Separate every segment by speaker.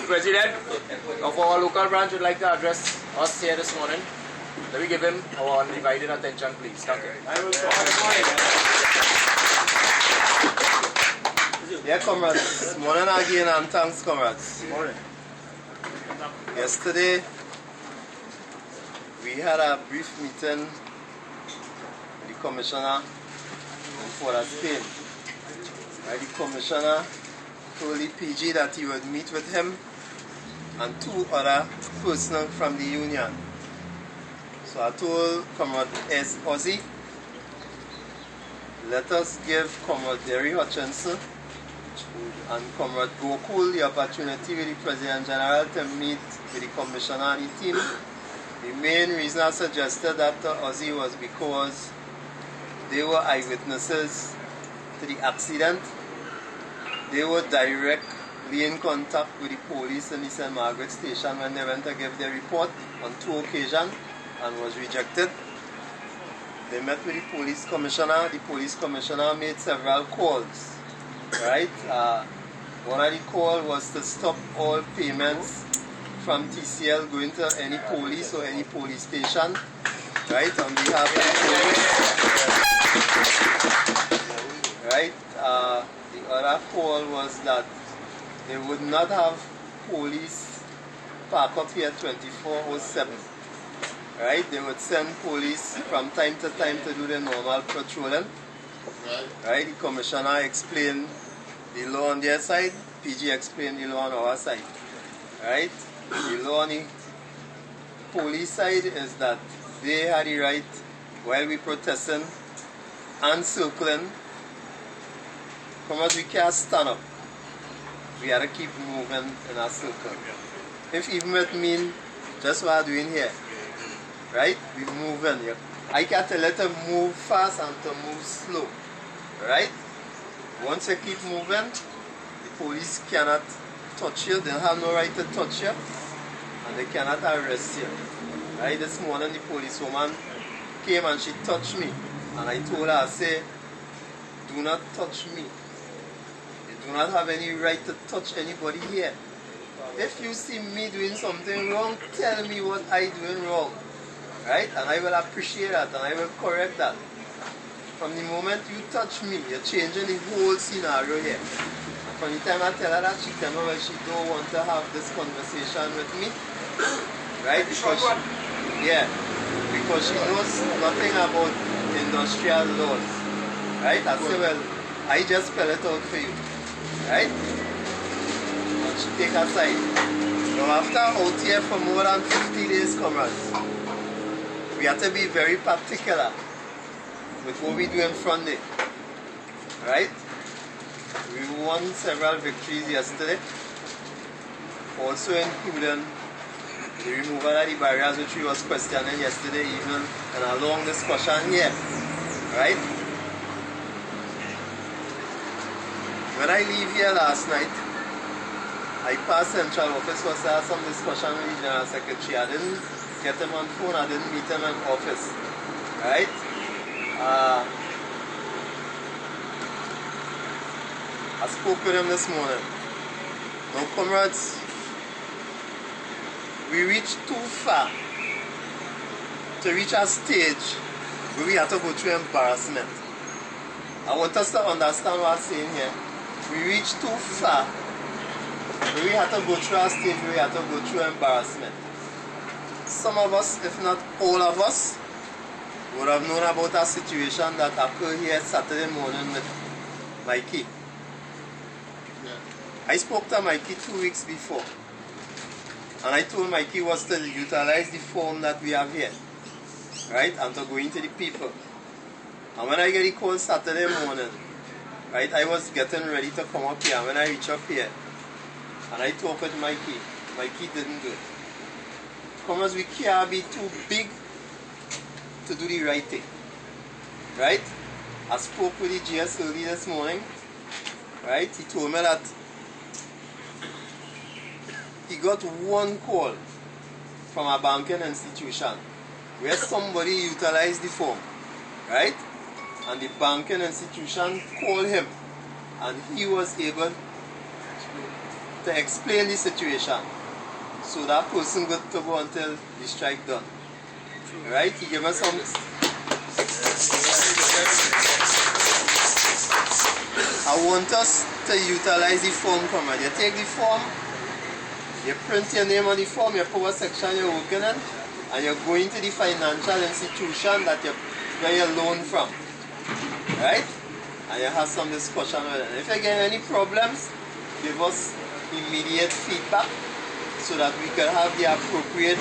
Speaker 1: President of our local branch would like to address us here this morning. Let me give him our undivided attention, please. Thank you.
Speaker 2: Yeah, comrades. Morning again and thanks, comrades. Morning. Yesterday, we had a brief meeting with the Commissioner in Port Spain. The Commissioner told the PG that he would meet with him and two other persons from the union. So I told Comrade S. Ozzy, let us give Comrade Derry Hutchinson and Comrade Gokul the opportunity with the President General to meet with the Commissioner and the team. The main reason I suggested that to Ozzy was because they were eyewitnesses to the accident. They were directly in contact with the police in the St. Margaret station when they went to give their report on 2 occasions and was rejected. They met with the police commissioner. The police commissioner made several calls. Right? One of the calls was to stop all payments from T.C.L. going to any police or any police station. Right? On behalf of the police. Right? The other call was that they would not have police park up here 24/7. Right? They would send police from time to time to do the normal patrolling. Right? The commissioner explained the law on their side, PG explained the law on our side. Right? The law on the police side is that they had the right, while we protesting and circling, we can't stand up. We have to keep moving in a circle. If even it means just what I'm doing here, right? We're moving. I can't tell it to move fast and to move slow, right? Once you keep moving, the police cannot touch you. They have no right to touch you, and they cannot arrest you. Right? This morning, the policewoman came and she touched me, and I told her, I say, do not touch me. Do not have any right to touch anybody here. If you see me doing something wrong, tell me what I doing wrong. Right? And I will appreciate that and I will correct that. From the moment you touch me, you're changing the whole scenario here. And from the time I tell her that, she tell me well, she don't want to have this conversation with me. Right? Because she knows nothing about industrial laws. Right? I say, well, I just spell it out for you. Right? And she take her side. Now after out here for more than 50 days, comrades, we have to be very particular with what we do in front there. Right? We won several victories yesterday. Also including the removal of the barriers which we was questioning yesterday evening and a long discussion here. Right? When I leave here last night, I passed Central Office, was there some discussion with the General Secretary. I didn't get him on phone, I didn't meet him in office. Right? I spoke with him this morning. Now, comrades, we reached too far to reach a stage where we have to go through embarrassment. I want us to understand what I'm saying here. We reached too far where we have to go through a stage where we have to go through embarrassment. Some of us, if not all of us, would have known about a situation that occurred here Saturday morning with Mikey. I spoke to Mikey 2 weeks before, and I told Mikey was to utilize the form that we have here, right, and to go into the people. And when I get the call Saturday morning, right, I was getting ready to come up here, and when I reach up here, and I talk with Mikey, Mikey didn't do it. Comrades, we can't be too big to do the right thing, right? I spoke with the GS early this morning, right? He told me that he got one call from a banking institution where somebody utilized the form, right? And the banking institution called him and he was able to explain the situation. So that person got to go until the strike done. Right? He gave us some. I want us to utilize the form command. You take the form, you print your name on the form, you put what section you're working in, and you go into the financial institution that you get your loan from. Right? And you have some discussion with them. If you get any problems, give us immediate feedback so that we can have the appropriate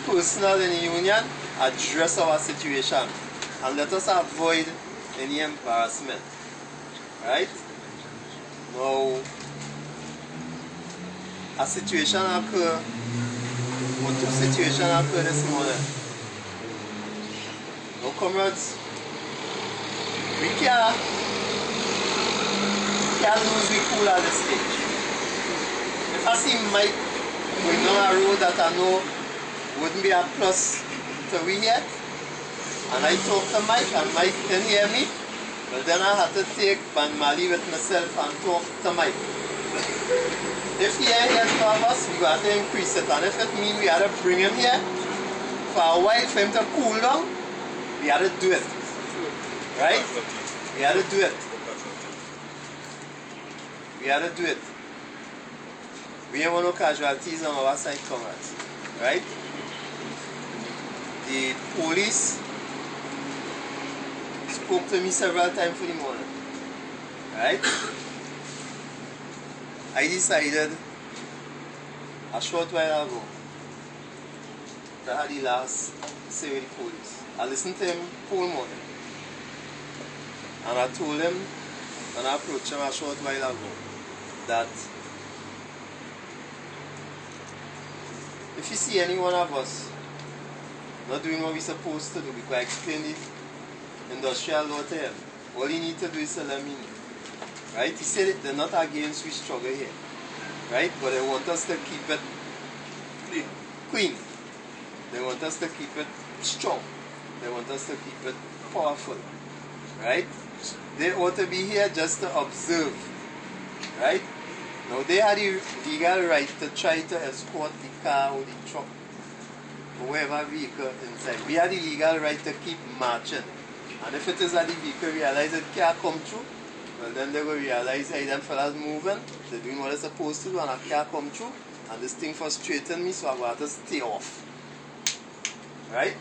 Speaker 2: personnel in the union address our situation and let us avoid any embarrassment. Right? Now, a situation occurred, or two situations occurred this morning. Now, comrades, we can't lose the cool at this stage. If I see Mike going down a road that I know wouldn't be a plus to we yet, and I talk to Mike and Mike didn't hear me, well then I had to take Ban Mali with myself and talk to Mike. If he ain't here to have us, we got to increase it, and if it means we had to bring him here for a while for him to cool down, we had to do it. Right? We had to do it. We had to do it. We ain't want no casualties on our side, comrades. Right? The police spoke to me several times for the morning. Right? I decided a short while ago to have the last say with the police. I listened to him whole morning. And I told him, and I approached him a short while ago, that if you see any one of us not doing what we're supposed to do, because I explained the industrial law to him, all you need to do is to let me know. Right? He said they're not against we struggle here. Right? But they want us to keep it clean. They want us to keep it strong. They want us to keep it powerful. Right? They ought to be here just to observe. Right? Now they had the legal right to try to escort the car or the truck or whatever vehicle inside. We had the legal right to keep marching. And if it is that the vehicle realize it can't come through, well then they will realize, hey, them fellas moving, they're doing what they're supposed to do and I can't come through. And this thing frustrating me, so I got to stay off. Right?